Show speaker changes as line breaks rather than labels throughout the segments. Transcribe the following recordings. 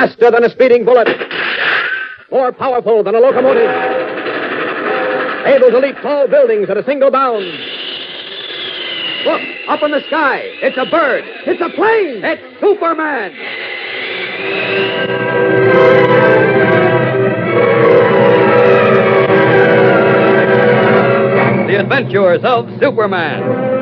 Faster than a speeding bullet. More powerful than a locomotive. Able to leap tall buildings at a single bound. Look, up in the sky. It's a bird. It's a plane. It's Superman. The Adventures of Superman.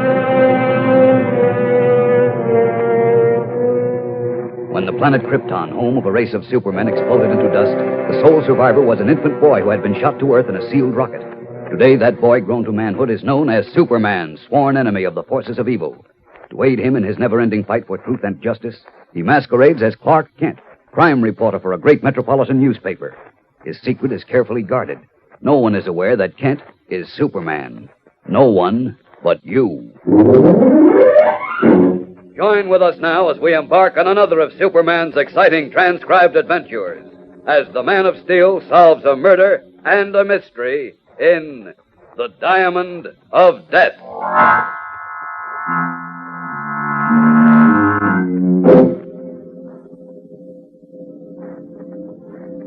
When the planet Krypton, home of a race of supermen, exploded into dust, the sole survivor was an infant boy who had been shot to earth in a sealed rocket. Today, that boy, grown to manhood, is known as Superman, sworn enemy of the forces of evil. To aid him in his never-ending fight for truth and justice, he masquerades as Clark Kent, crime reporter for a great metropolitan newspaper. His secret is carefully guarded. No one is aware that Kent is Superman. No one but you. Join with us now as we embark on another of Superman's exciting transcribed adventures, as the Man of Steel solves a murder and a mystery in The Diamond of Death.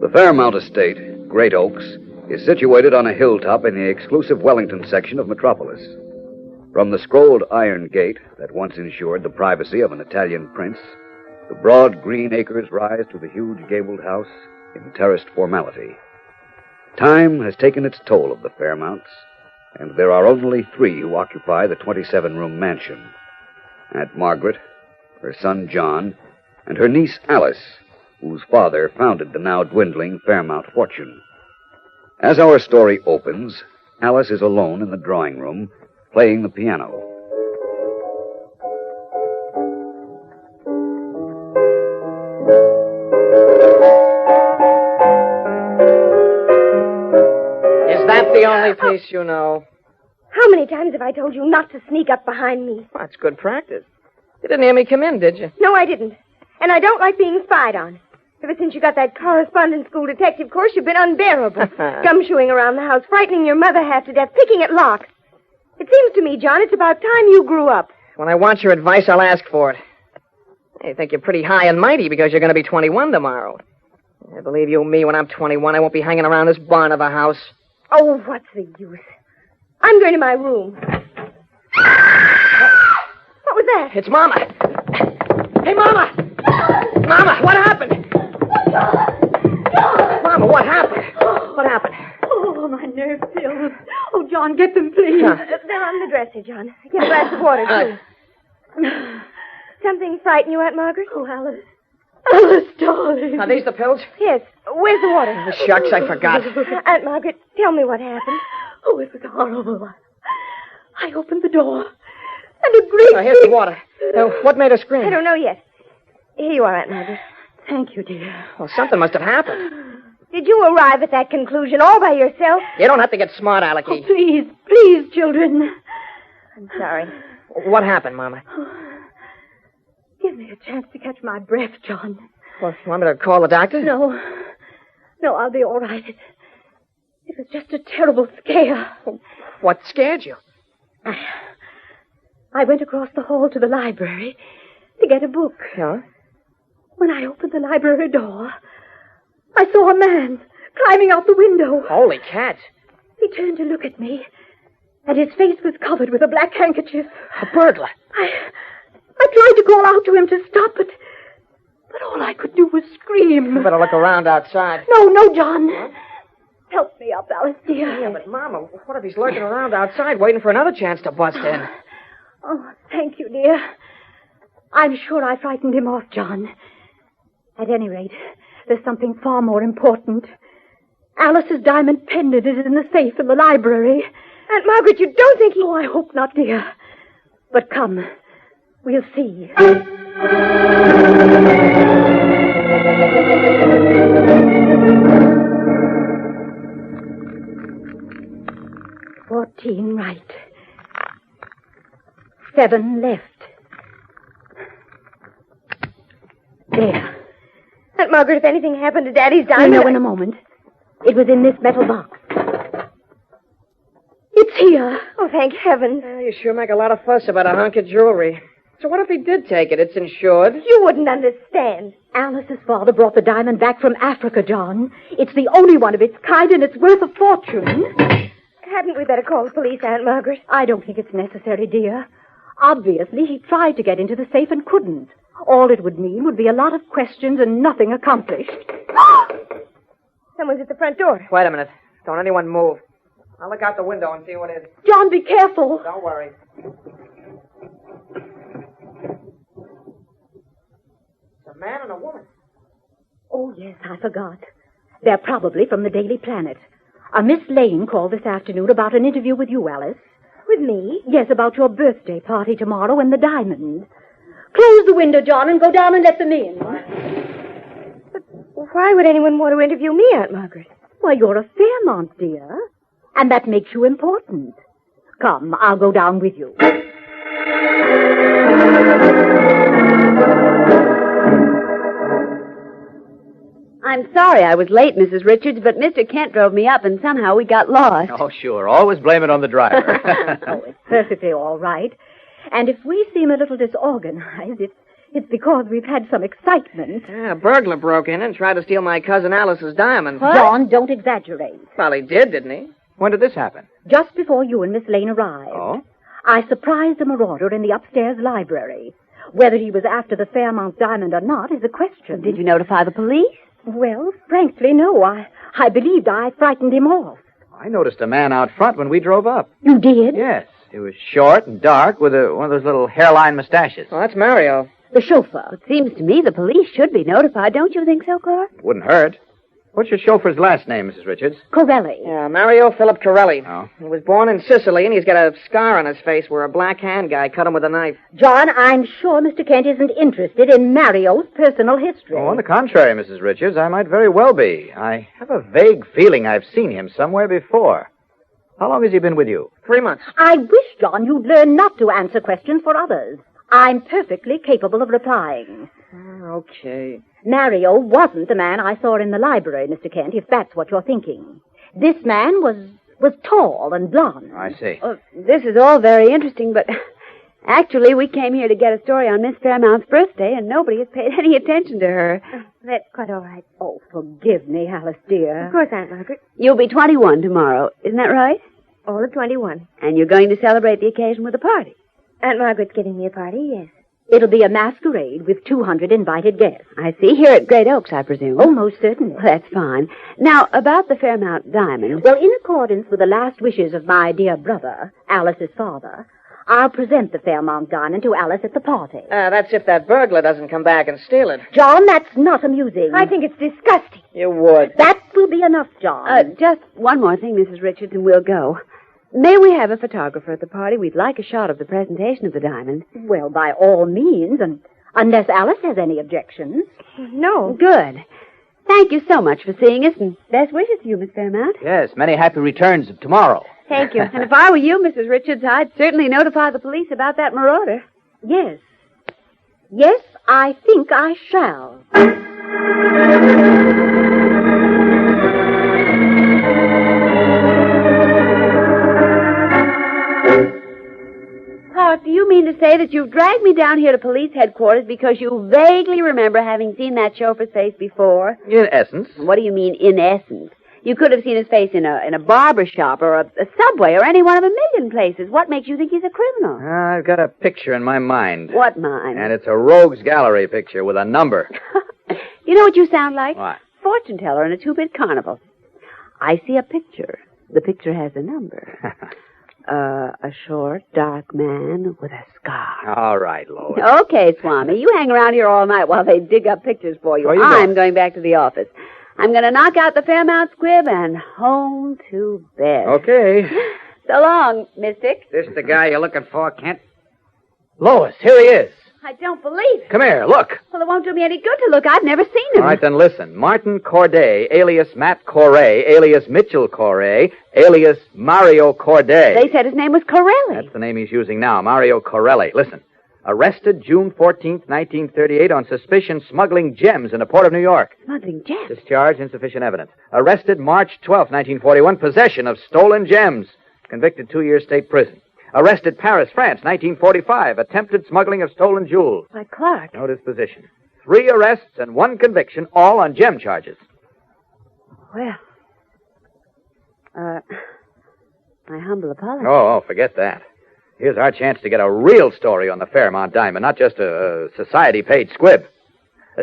The Fairmount Estate, Great Oaks, is situated on a hilltop in the exclusive Wellington section of Metropolis. From the scrolled iron gate that once ensured the privacy of an Italian prince, the broad green acres rise to the huge gabled house in terraced formality. Time has taken its toll of the Fairmounts, and there are only 3 who occupy the 27-room mansion. Aunt Margaret, her son John, and her niece Alice, whose father founded the now dwindling Fairmount fortune. As our story opens, Alice is alone in the drawing room, playing the piano.
Is that the only piece you know?
How many times have I told you not to sneak up behind me?
Well, that's good practice. You didn't hear me come in, did you?
No, I didn't. And I don't like being spied on. Ever since you got that correspondence school detective course, you've been unbearable. Gumshoeing around the house, frightening your mother half to death, picking at locks. It seems to me, John, it's about time you grew up.
When I want your advice, I'll ask for it. I think you're pretty high and mighty because you're going to be 21 tomorrow. I believe you and me, when I'm 21, I won't be hanging around this barn of a house.
Oh, what's the use? I'm going to my room. What was that?
It's Mama. Hey, Mama! Mama, what happened? Mama, what happened? What happened?
Oh, my nerves, Phil. Oh, John, get them, please.
They're on the dresser, John. Get a glass of water, too. Something frighten you, Aunt Margaret?
Oh, Alice. Alice, darling.
Are these the pills?
Yes. Where's the water?
Shucks, I forgot.
Aunt Margaret, tell me what happened.
Oh, it was horrible. I opened the door, and a great...
Here's the water. What made her scream?
I don't know yet. Here you are, Aunt Margaret.
Thank you, dear.
Well, something must have happened.
Did you arrive at that conclusion all by yourself?
You don't have to get smart, Alecky.
Oh, please, please, children.
I'm sorry.
What happened, Mama?
Give me a chance to catch my breath, John.
Well, you want me to call the doctor?
No, I'll be all right. It was just a terrible scare.
What scared you?
I went across the hall to the library to get a book.
Yeah?
When I opened the library door, I saw a man climbing out the window.
Holy cats.
He turned to look at me, and his face was covered with a black handkerchief.
A burglar.
I tried to call out to him to stop it, but all I could do was scream.
You better look around outside.
No, John. Help me up, Alice, dear.
Yeah, but Mama, what if he's lurking around outside waiting for another chance to bust in?
Oh, thank you, dear. I'm sure I frightened him off, John. At any rate, there's something far more important. Alice's diamond pendant is in the safe in the library.
Aunt Margaret, you don't think he...
Oh, I hope not, dear. But come, we'll see. 14 right. 7 left. There.
Aunt Margaret, if anything happened to Daddy's diamond...
You'll know in a moment. It was in this metal box. It's here.
Oh, thank heaven.
You sure make a lot of fuss about a hunk of jewelry. So what if he did take it? It's insured.
You wouldn't understand.
Alice's father brought the diamond back from Africa, John. It's the only one of its kind, and it's worth a fortune.
Hadn't we better call the police, Aunt Margaret?
I don't think it's necessary, dear. Obviously, he tried to get into the safe and couldn't. All it would mean would be a lot of questions and nothing accomplished.
Someone's at the front door.
Wait a minute. Don't anyone move. I'll look out the window and see who it is.
John, be careful.
Don't worry. It's a man and a woman.
Oh, yes, I forgot. They're probably from the Daily Planet. A Miss Lane called this afternoon about an interview with you, Alice.
With me?
Yes, about your birthday party tomorrow and the diamond. Close the window, John, and go down and let them in.
But why would anyone want to interview me, Aunt Margaret?
Why, you're a Fairmont, dear. And that makes you important. Come, I'll go down with you.
I'm sorry I was late, Mrs. Richards, but Mr. Kent drove me up and somehow we got lost.
Oh, sure. Always blame it on the driver.
Oh, it's perfectly all right. And if we seem a little disorganized, it's because we've had some excitement.
Yeah, a burglar broke in and tried to steal my cousin Alice's diamond.
What?
John, don't exaggerate.
Well, he did, didn't he?
When did this happen?
Just before you and Miss Lane arrived.
Oh?
I surprised a marauder in the upstairs library. Whether he was after the Fairmount diamond or not is a question.
Did you notify the police?
Well, frankly, no. I believed I frightened him off.
I noticed a man out front when we drove up.
You did?
Yes. He was short and dark with one of those little hairline mustaches.
Well, that's Mario.
The chauffeur.
It seems to me the police should be notified. Don't you think so, Clark?
Wouldn't hurt. What's your chauffeur's last name, Mrs. Richards?
Corelli.
Yeah, Mario Philip Corelli.
Oh.
He was born in Sicily, and he's got a scar on his face where a black hand guy cut him with a knife.
John, I'm sure Mr. Kent isn't interested in Mario's personal history.
Oh, on the contrary, Mrs. Richards, I might very well be. I have a vague feeling I've seen him somewhere before. How long has he been with you?
3 months.
I wish, John, you'd learn not to answer questions for others. I'm perfectly capable of replying.
Okay.
Mario wasn't the man I saw in the library, Mr. Kent, if that's what you're thinking. This man was tall and blond.
I see.
Well, this is all very interesting, but actually we came here to get a story on Miss Fairmount's birthday, and nobody has paid any attention to her.
That's quite all right.
Oh, forgive me, Alice, dear.
Of course, Aunt Margaret.
You'll be 21 tomorrow, isn't that right?
All of 21.
And you're going to celebrate the occasion with a party.
Aunt Margaret's giving me a party, yes.
It'll be a masquerade with 200 invited guests.
I see. Here at Great Oaks, I presume.
Oh, most certainly.
Well, that's fine. Now, about the Fairmount diamond.
Well, in accordance with the last wishes of my dear brother, Alice's father, I'll present the Fairmount diamond to Alice at the party.
That's if that burglar doesn't come back and steal it.
John, that's not amusing.
I think it's disgusting.
You would.
That will be enough, John.
Just one more thing, Mrs. Richards, and we'll go. May we have a photographer at the party? We'd like a shot of the presentation of the diamond.
Well, by all means, and unless Alice has any objections.
No.
Good. Thank you so much for seeing us, and best wishes to you, Miss Fairmount.
Yes, many happy returns tomorrow.
Thank you. And if I were you, Mrs. Richards, I'd certainly notify the police about that marauder.
Yes. Yes, I think I shall.
Clark, do you mean to say that you've dragged me down here to police headquarters because you vaguely remember having seen that chauffeur's face before?
In essence.
What do you mean, in essence? You could have seen his face in a barber shop or a subway or any one of a million places. What makes you think he's a criminal?
I've got a picture in my mind.
What mind?
And it's a rogues gallery picture with a number.
You know what you sound like?
What?
Fortune teller in a two-bit carnival. I see a picture. The picture has a number. A short, dark man with a scar.
All right, Lois.
Okay, Swami. You hang around here all night while they dig up pictures for you.
Where you
I'm
going?
going back to the office. I'm going to knock out the Fairmount squib and home to bed.
Okay.
So long, Mystic.
This the guy you're looking for, Kent?
Lois, here he is.
I don't believe it.
Come here, look.
Well, it won't do me any good to look. I've never seen him.
All right, then listen. Martin Corday, alias Matt Corey, alias Mitchell Corey, alias Mario Corday.
They said his name was Corelli.
That's the name he's using now, Mario Corelli. Listen. Arrested June 14th, 1938 on suspicion smuggling gems in the port of New York.
Smuggling gems.
Discharged, insufficient evidence. Arrested March 12th, 1941, possession of stolen gems. Convicted 2 years state prison. Arrested Paris, France, 1945. Attempted smuggling of stolen jewels.
Why, Clark.
No disposition. 3 arrests and 1 conviction, all on gem charges.
Well, my humble apologies.
Oh, forget that. Here's our chance to get a real story on the Fairmont Diamond, not just a society-paid squib.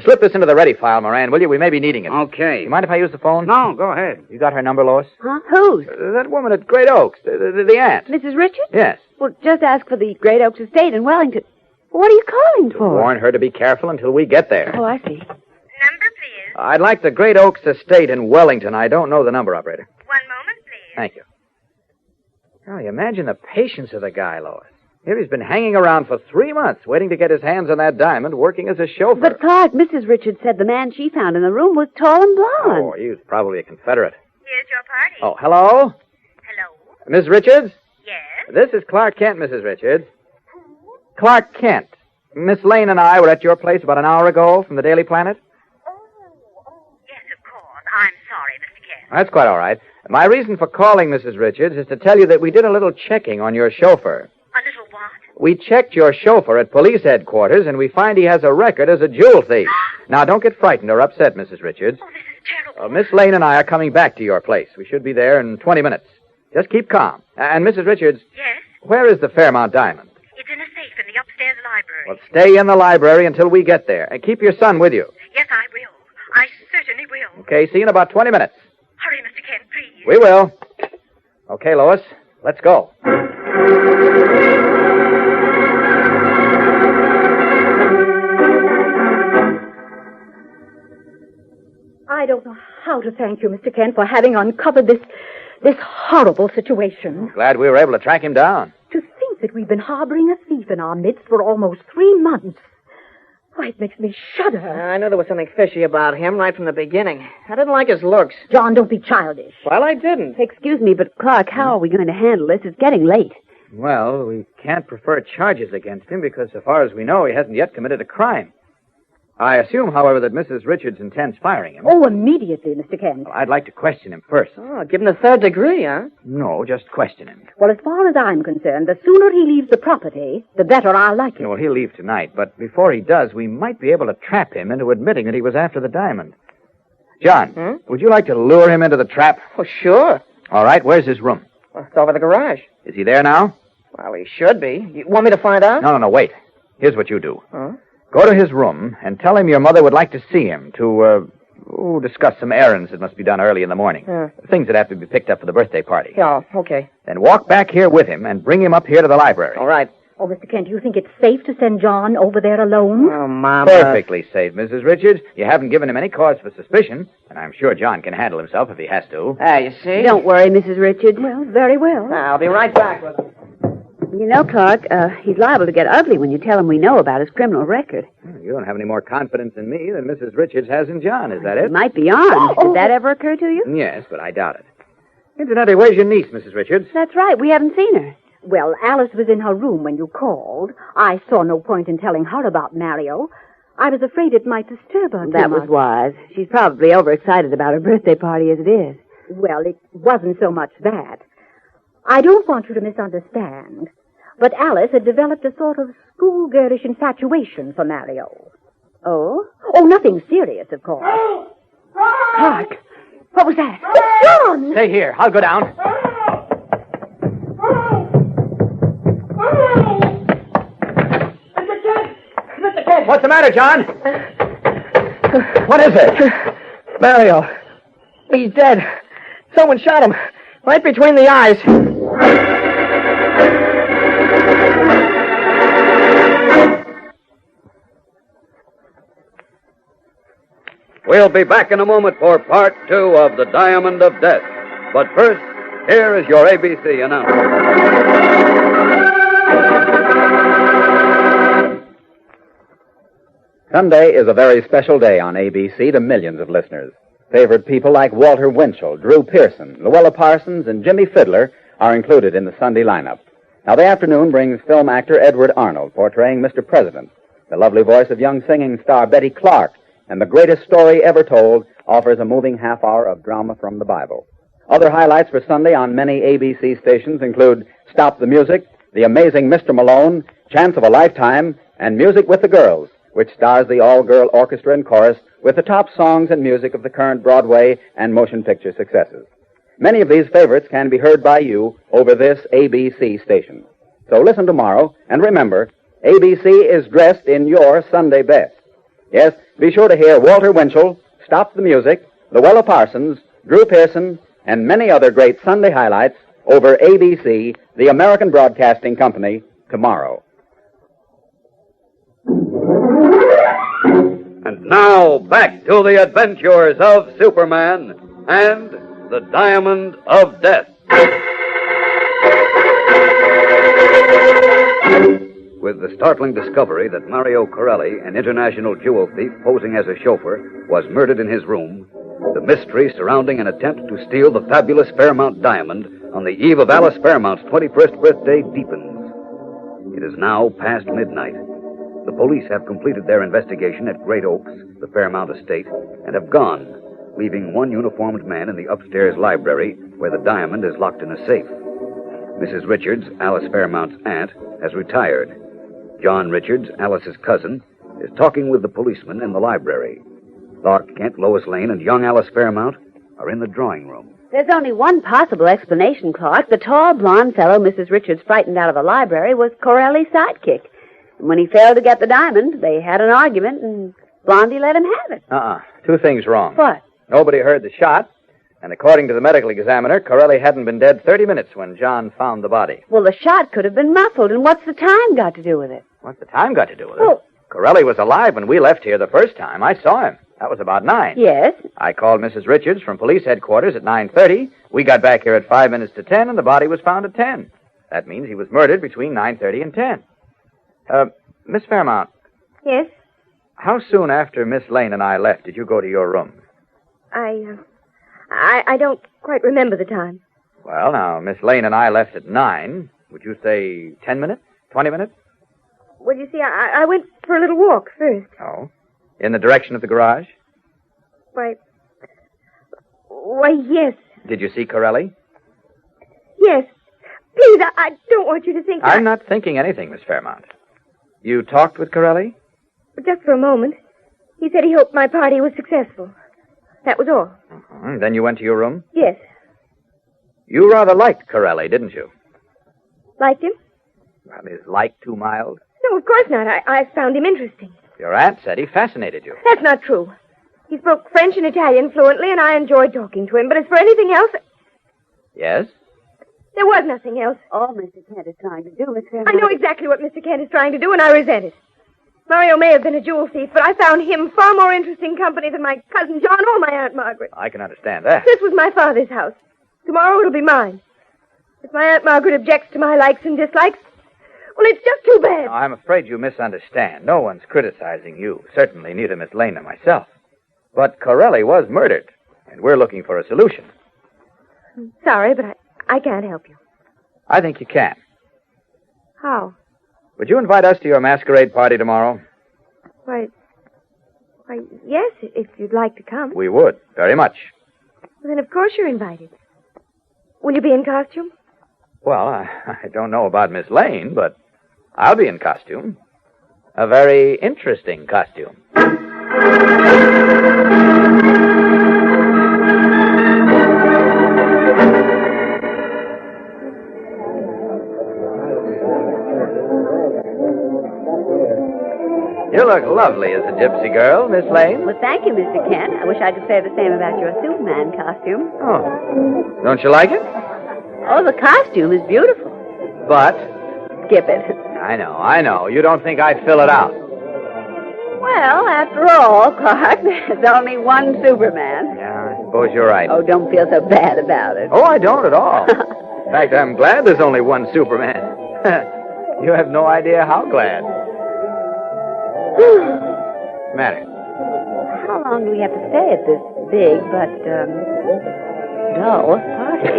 Slip this into the ready file, Moran, will you? We may be needing it.
Okay.
You mind if I use the phone?
No, go ahead.
You got her number, Lois?
Huh? Whose?
That woman at Great Oaks, the aunt.
Mrs. Richards?
Yes.
Well, just ask for the Great Oaks Estate in Wellington. What are you calling for?
Warn her to be careful until we get there.
Oh, I see.
Number, please.
I'd like the Great Oaks Estate in Wellington. I don't know the number, operator.
1 moment, please.
Thank you. Now, you imagine the patience of the guy, Lois. Here he's been hanging around for 3 months, waiting to get his hands on that diamond, working as a chauffeur.
But, Clark, Mrs. Richards said the man she found in the room was tall and blond.
Oh, he was probably a Confederate.
Here's your party.
Oh, hello?
Hello?
Miss Richards?
Yes?
This is Clark Kent, Mrs. Richards. Clark Kent. Miss Lane and I were at your place about an hour ago from the Daily Planet.
Yes, of course. I'm sorry, Mr. Kent.
That's quite all right. My reason for calling, Mrs. Richards, is to tell you that we did a little checking on your chauffeur.
A little what?
We checked your chauffeur at police headquarters, and we find he has a record as a jewel thief. Now, don't get frightened or upset, Mrs. Richards.
Oh, this is terrible.
Miss Lane and I are coming back to your place. We should be there in 20 minutes. Just keep calm. And, Mrs. Richards,
Yes?
where is the Fairmont Diamond?
It's in a safe in the upstairs library.
Well, stay in the library until we get there. And keep your son with you.
Yes, I will. I certainly will.
Okay, see you in about 20 minutes.
Hurry, Mr. Kent, please.
We will. Okay, Lois, let's go.
I don't know how to thank you, Mr. Kent, for having uncovered this horrible situation.
Glad we were able to track him down.
To think that we've been harboring a thief in our midst for almost 3 months. Why, it makes me shudder.
I knew there was something fishy about him right from the beginning. I didn't like his looks.
John, don't be childish.
Well, I didn't.
Excuse me, but, Clark, how are we going to handle this? It's getting late.
Well, we can't prefer charges against him because, so far as we know, he hasn't yet committed a crime. I assume, however, that Mrs. Richards intends firing him.
Oh, immediately, Mr. Kent.
Well, I'd like to question him first.
Oh, give him the 3rd degree, huh?
No, just question him.
Well, as far as I'm concerned, the sooner he leaves the property, the better I'll like it.
Well, he'll leave tonight, but before he does, we might be able to trap him into admitting that he was after the diamond. John, would you like to lure him into the trap?
Oh, sure.
All right, where's his room?
Well, it's over the garage.
Is he there now?
Well, he should be. You want me to find out?
No, wait. Here's what you do.
Huh?
Go to his room and tell him your mother would like to see him to, discuss some errands that must be done early in the morning. Things that have to be picked up for the birthday party.
Yeah, okay.
Then walk back here with him and bring him up here to the library.
All right.
Oh, Mr. Kent, do you think it's safe to send John over there alone?
Oh, Mama.
Perfectly safe, Mrs. Richards. You haven't given him any cause for suspicion, and I'm sure John can handle himself if he has to.
You see?
Don't worry, Mrs. Richards.
Well, very well.
I'll be right back with him.
You know, Clark, he's liable to get ugly when you tell him we know about his criminal record.
You don't have any more confidence in me than Mrs. Richards has in John, is that
He
it?
might be armed. Did that ever occur to you?
Yes, but I doubt it. Incidentally, where's your niece, Mrs. Richards?
That's right. We haven't seen her.
Well, Alice was in her room when you called. I saw no point in telling her about Mario. I was afraid it might disturb her too
That was
much.
wise. She's probably overexcited about her birthday party as it is.
Well, it wasn't so much that. I don't want you to misunderstand, but Alice had developed a sort of schoolgirlish infatuation for Mario.
Oh?
Oh, nothing serious, of course.
Clark, what was that?
It's John!
Stay here. I'll go down. What's the matter, John? What is it?
Mario. He's dead. Someone shot him. Right between the eyes.
We'll be back in a moment for part 2 of The Diamond of Death. But first, here is your ABC announcement.
Sunday is a very special day on ABC to millions of listeners. Favored people like Walter Winchell, Drew Pearson, Luella Parsons, and Jimmy Fiddler are included in the Sunday lineup. Now, the afternoon brings film actor Edward Arnold portraying Mr. President. The lovely voice of young singing star Betty Clark and The Greatest Story Ever Told offers a moving half hour of drama from the Bible. Other highlights for Sunday on many ABC stations include Stop the Music, The Amazing Mr. Malone, Chance of a Lifetime, and Music with the Girls, which stars the all-girl orchestra and chorus with the top songs and music of the current Broadway and motion picture successes. Many of these favorites can be heard by you over this ABC station. So listen tomorrow, and remember, ABC is dressed in your Sunday best. Yes, be sure to hear Walter Winchell, Stop the Music, Luella Parsons, Drew Pearson, and many other great Sunday highlights over ABC, the American Broadcasting Company, tomorrow.
And now, back to the adventures of Superman and the Diamond of Death. With the startling discovery that Mario Corelli, an international jewel thief posing as a chauffeur, was murdered in his room, the mystery surrounding an attempt to steal the fabulous Fairmount diamond on the eve of Alice Fairmount's 21st birthday deepens. It is now past midnight. The police have completed their investigation at Great Oaks, the Fairmount estate, and have gone, leaving one uniformed man in the upstairs library where the diamond is locked in a safe. Mrs. Richards, Alice Fairmount's aunt, has retired. John Richards, Alice's cousin, is talking with the policeman in the library. Clark Kent, Lois Lane, and young Alice Fairmount are in the drawing room.
There's only one possible explanation, Clark. The tall, blonde fellow Mrs. Richards frightened out of the library was Corelli's sidekick. And when he failed to get the diamond, they had an argument, and Blondie let him have it.
Two things wrong.
What?
Nobody heard the shot, and according to the medical examiner, Corelli hadn't been dead 30 minutes when John found the body.
Well, the shot could have been muffled, and what's the time got to do with it?
What's the time got to do with it?
Well-
Corelli was alive when we left here the first time. I saw him. That was about 9.
Yes?
I called Mrs. Richards from police headquarters at 9:30. We got back here at 5 minutes to 10, and the body was found at 10. That means he was murdered between 9:30 and 10. Miss Fairmount,
Yes?
how soon after Miss Lane and I left did you go to your room?
I don't quite remember the time.
Well, now, Miss Lane and I left at 9. Would you say 10 minutes? 20 minutes?
Well, you see, I went for a little walk first.
Oh. In the direction of the garage?
Why, yes.
Did you see Corelli?
Yes. Please, I don't want you to think
I'm not thinking anything, Miss Fairmount. You talked with Corelli?
Just for a moment. He said he hoped my party was successful. That was all.
Uh-huh. Then you went to your room?
Yes.
You rather liked Corelli, didn't you?
Liked him?
Well, is like too mild?
No, of course not. I found him interesting.
Your aunt said he fascinated you.
That's not true. He spoke French and Italian fluently, and I enjoyed talking to him. But as for anything else...
Yes?
There was nothing else.
All Mr. Kent is trying to do, Miss Fairmount.
I know exactly what Mr. Kent is trying to do, and I resent it. Mario may have been a jewel thief, but I found him far more interesting company than my cousin John or my Aunt Margaret.
I can understand that.
This was my father's house. Tomorrow it'll be mine. If my Aunt Margaret objects to my likes and dislikes, well, it's just too bad.
No, I'm afraid you misunderstand. No one's criticizing you. Certainly neither Miss Lane nor myself. But Corelli was murdered, and we're looking for a solution.
Sorry, but I can't help you.
I think you can.
How?
Would you invite us to your masquerade party tomorrow?
Why, yes, if you'd like to come.
We would, very much.
Well, then, of course you're invited. Will you be in costume?
Well, I don't know about Miss Lane, but I'll be in costume. A very interesting costume. You look lovely as a gypsy girl, Miss Lane.
Well, thank you, Mr. Kent. I wish I could say the same about your Superman costume.
Oh. Don't you like it?
Oh, the costume is beautiful.
But?
Skip it.
I know. You don't think I fill it out.
Well, after all, Clark, there's only one Superman.
Yeah, I suppose you're right.
Oh, don't feel so bad about it.
Oh, I don't at all. In fact, I'm glad there's only one Superman. You have no idea how glad. What's the matter?
How long do we have to stay at this big but, dull party?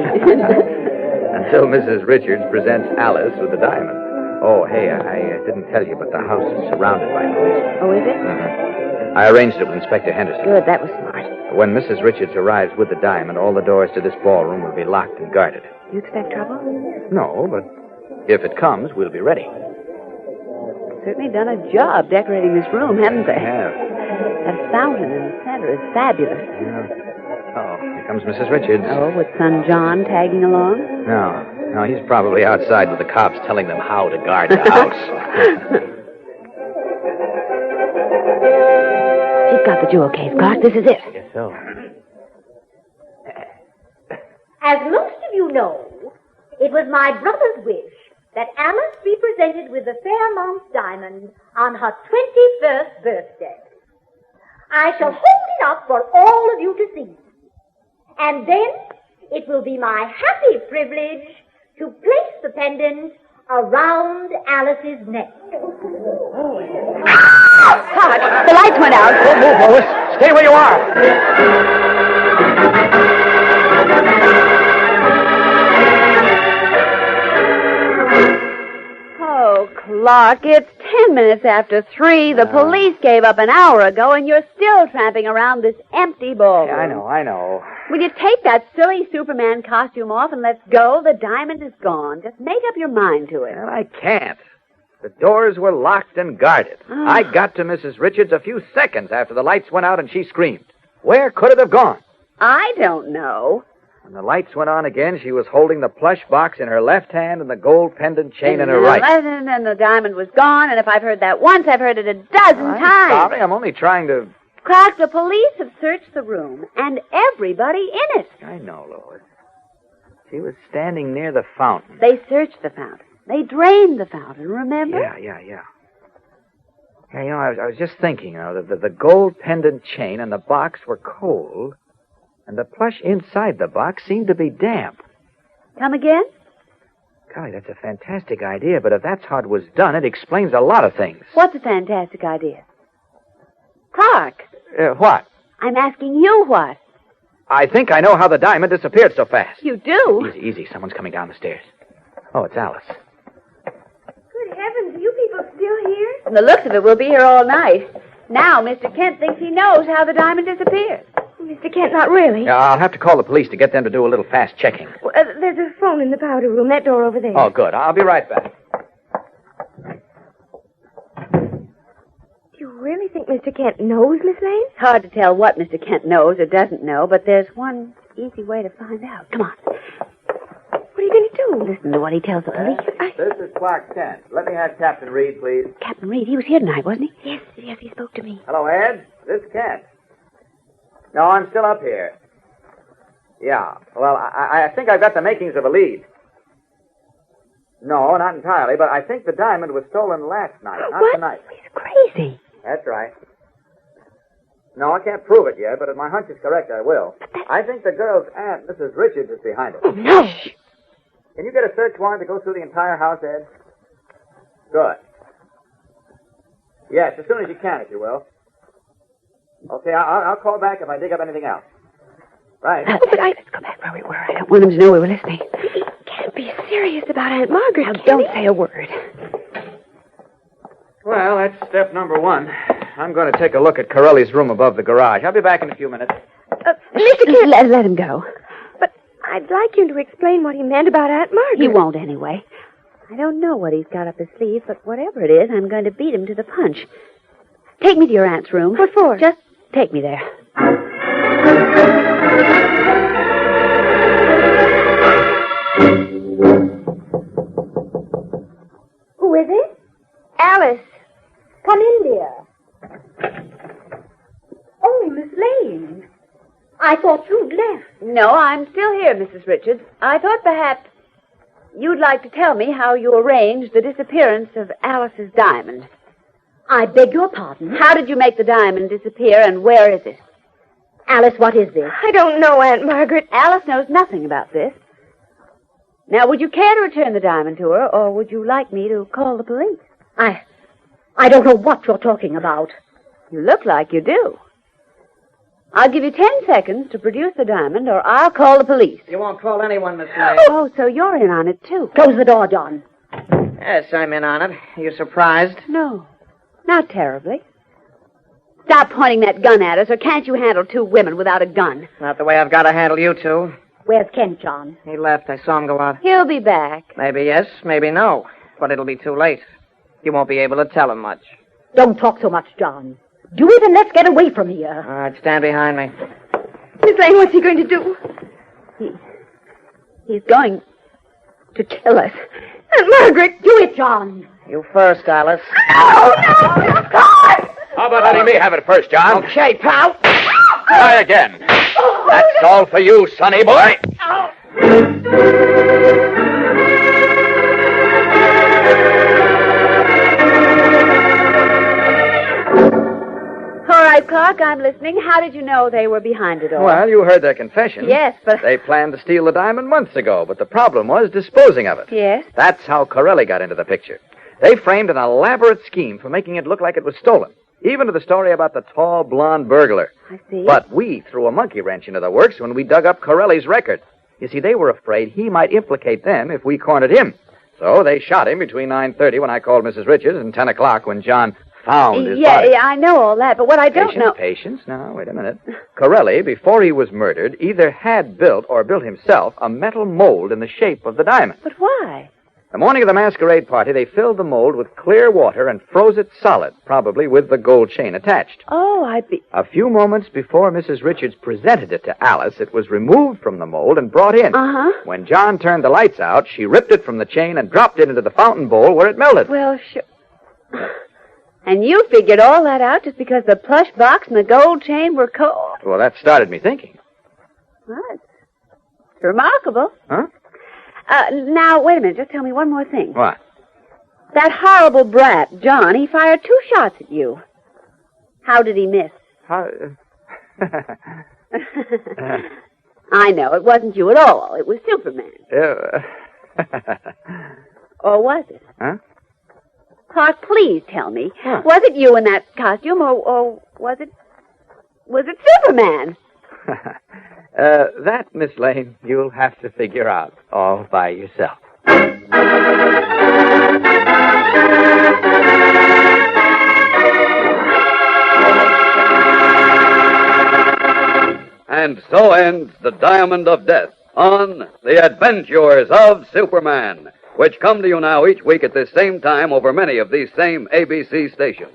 Until Mrs. Richards presents Alice with the diamond. Oh, hey, I didn't tell you, but the house is surrounded by police.
Oh, is it?
Mm-hmm. I arranged it with Inspector Henderson.
Good, that was smart.
When Mrs. Richards arrives with the diamond, all the doors to this ballroom will be locked and guarded.
You expect trouble?
No, but If it comes, we'll be ready.
Certainly done a job decorating this room, haven't they?
They have.
That fountain in the center is fabulous.
Yeah. Oh, here comes Mrs. Richards.
Oh, with son John tagging along?
No, he's probably outside with the cops telling them how to guard the house.
She's got the jewel case, Clark. This is it.
I guess so.
As most of you know, it was my brother's wish that Alice be presented with the Fairmont diamond on her 21st birthday. I shall hold it up for all of you to see. And then it will be my happy privilege to place the pendant around Alice's neck.
Clark, the lights went out.
Don't move, Lois. Stay where you are.
Oh, Clark, it's 10 minutes after 3. The police gave up an hour ago, and you're still tramping around this empty ballroom.
Yeah, I know.
Will you take that silly Superman costume off and let's go? The diamond is gone. Just make up your mind to it.
Well, I can't. The doors were locked and guarded. I got to Mrs. Richards a few seconds after the lights went out and she screamed. Where could it have gone?
I don't know.
When the lights went on again, she was holding the plush box in her left hand and the gold pendant chain in her right.
And the diamond was gone, and if I've heard that once, I've heard it a dozen
I'm
times.
sorry, I'm only trying to...
Clark, the police have searched the room, and everybody in it.
I know, Lois. She was standing near the fountain.
They searched the fountain. They drained the fountain, remember?
Yeah. Yeah, I was just thinking, the gold pendant chain and the box were cold, and the plush inside the box seemed to be damp.
Come again?
Golly, that's a fantastic idea, but if that's how it was done, it explains a lot of things.
What's a fantastic idea? Clark.
What?
I'm asking you what.
I think I know how the diamond disappeared so fast.
You do?
Easy. Someone's coming down the stairs. Oh, it's Alice.
Good heavens, are you people still here?
From the looks of it, we'll be here all night. Now, Mr. Kent thinks he knows how the diamond disappeared.
Mr. Kent, not really.
Yeah, I'll have to call the police to get them to do a little fast checking.
Well, there's a phone in the powder room, that door over there.
Oh, good. I'll be right back.
Do you really think Mr. Kent knows, Miss Lane?
It's hard to tell what Mr. Kent knows or doesn't know, but there's one easy way to find out. Come on.
What are you going to do?
Listen to what he tells the police.
This is Clark Kent. Let me have Captain Reed, please.
Captain Reed, he was here tonight, wasn't he?
Yes, he spoke to me.
Hello, Ed. This is Kent. No, I'm still up here. Yeah. Well, I think I've got the makings of a lead. No, not entirely, but I think the diamond was stolen last night, not tonight.
He's crazy.
That's right. No, I can't prove it yet, but if my hunch is correct, I will. I think the girl's aunt, Mrs. Richards, is behind it.
Oh, no.
Can you get a search warrant to go through the entire house, Ed? Good. Yes, as soon as you can, if you will. Okay, I'll call back if I dig up anything else. Right.
Let's go back where we were. I don't want him to know we were listening.
He can't be serious about Aunt Margaret.
Now, don't say a word.
Well, that's step number 1. I'm going to take a look at Corelli's room above the garage. I'll be back in a few minutes.
Mr. Kent,
Let him go.
but I'd like you to explain what he meant about Aunt Margaret.
He won't anyway. I don't know what he's got up his sleeve, but whatever it is, I'm going to beat him to the punch. Take me to your aunt's room.
What for?
Just take me there.
Who is it?
Alice.
Come in, dear. Oh, Miss Lane. I thought you'd left.
No, I'm still here, Mrs. Richards. I thought perhaps you'd like to tell me how you arranged the disappearance of Alice's diamond.
I beg your pardon.
How did you make the diamond disappear, and where is it?
Alice, what is this?
I don't know, Aunt Margaret.
Alice knows nothing about this. Now, would you care to return the diamond to her, or would you like me to call the police?
I don't know what you're talking about.
You look like you do. I'll give you 10 seconds to produce the diamond, or I'll call the police.
You won't call anyone, Miss Lane.
Oh, so you're in on it, too.
Close the door, John.
Yes, I'm in on it. Are you surprised?
No, not terribly. Stop pointing that gun at us, or can't you handle 2 women without a gun?
Not the way I've got to handle you two.
Where's Kent, John?
He left. I saw him go out.
He'll be back.
Maybe yes, maybe no. But it'll be too late. You won't be able to tell him much.
Don't talk so much, John. Do it and let's get away from here.
All right, stand behind me.
Miss Lane, what's he going to do?
He's going to kill us.
Aunt Margaret!
Do it, John.
You first, Alice.
No, God!
How about letting me have it first, John?
Okay, pal.
Try again. That's all for you, sonny boy.
All right, Clark, I'm listening. How did you know they were behind it all?
Well, you heard their confession.
Yes, but...
They planned to steal the diamond months ago, but the problem was disposing of it.
Yes?
That's how Corelli got into the picture. They framed an elaborate scheme for making it look like it was stolen, even to the story about the tall, blonde burglar.
I see.
But we threw a monkey wrench into the works when we dug up Corelli's record. You see, they were afraid he might implicate them if we cornered him. So they shot him between 9:30 when I called Mrs. Richards and 10 o'clock when John found his body.
Yeah, I know all that, but what I don't know...
Patience. Now, wait a minute. Corelli, before he was murdered, either had built or built himself a metal mold in the shape of the diamond.
But why?
The morning of the masquerade party, they filled the mold with clear water and froze it solid, probably with the gold chain attached.
Oh,
A few moments before Mrs. Richards presented it to Alice, it was removed from the mold and brought in.
Uh-huh.
When John turned the lights out, she ripped it from the chain and dropped it into the fountain bowl where it melted.
Well, sure. And you figured all that out just because the plush box and the gold chain were cold?
Well, that started me thinking.
Well, it's remarkable.
Huh?
Now, wait a minute. Just tell me one more thing.
What?
That horrible brat, John, he fired 2 shots at you. How did he miss?
How...
I know. It wasn't you at all. It was Superman. Or was it?
Huh?
Clark, please tell me.
Huh.
Was it you in that costume, or was it Superman?
That, Miss Lane, you'll have to figure out all by yourself.
And so ends The Diamond of Death on The Adventures of Superman, which come to you now each week at this same time over many of these same ABC stations.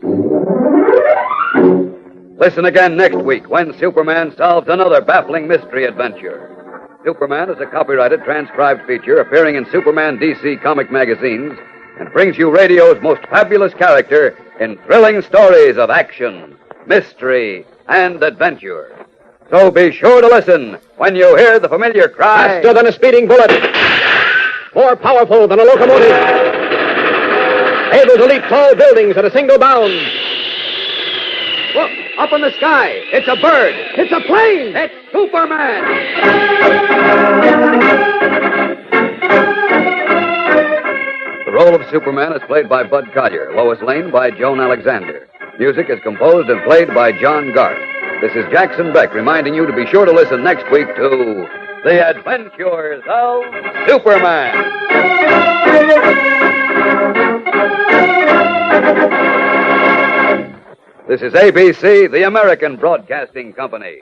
Listen again next week when Superman solves another baffling mystery adventure. Superman is a copyrighted transcribed feature appearing in Superman DC comic magazines and brings you radio's most fabulous character in thrilling stories of action, mystery, and adventure. So be sure to listen when you hear the familiar cry...
Faster than a speeding bullet. More powerful than a locomotive. Able to leap tall buildings at a single bound.
Look, up in the sky. It's a bird. It's a plane. It's Superman. The role of Superman is played by Bud Collier, Lois Lane by Joan Alexander. Music is composed and played by John Garth. This is Jackson Beck reminding you to be sure to listen next week to The Adventures of Superman. This is ABC, the American Broadcasting Company.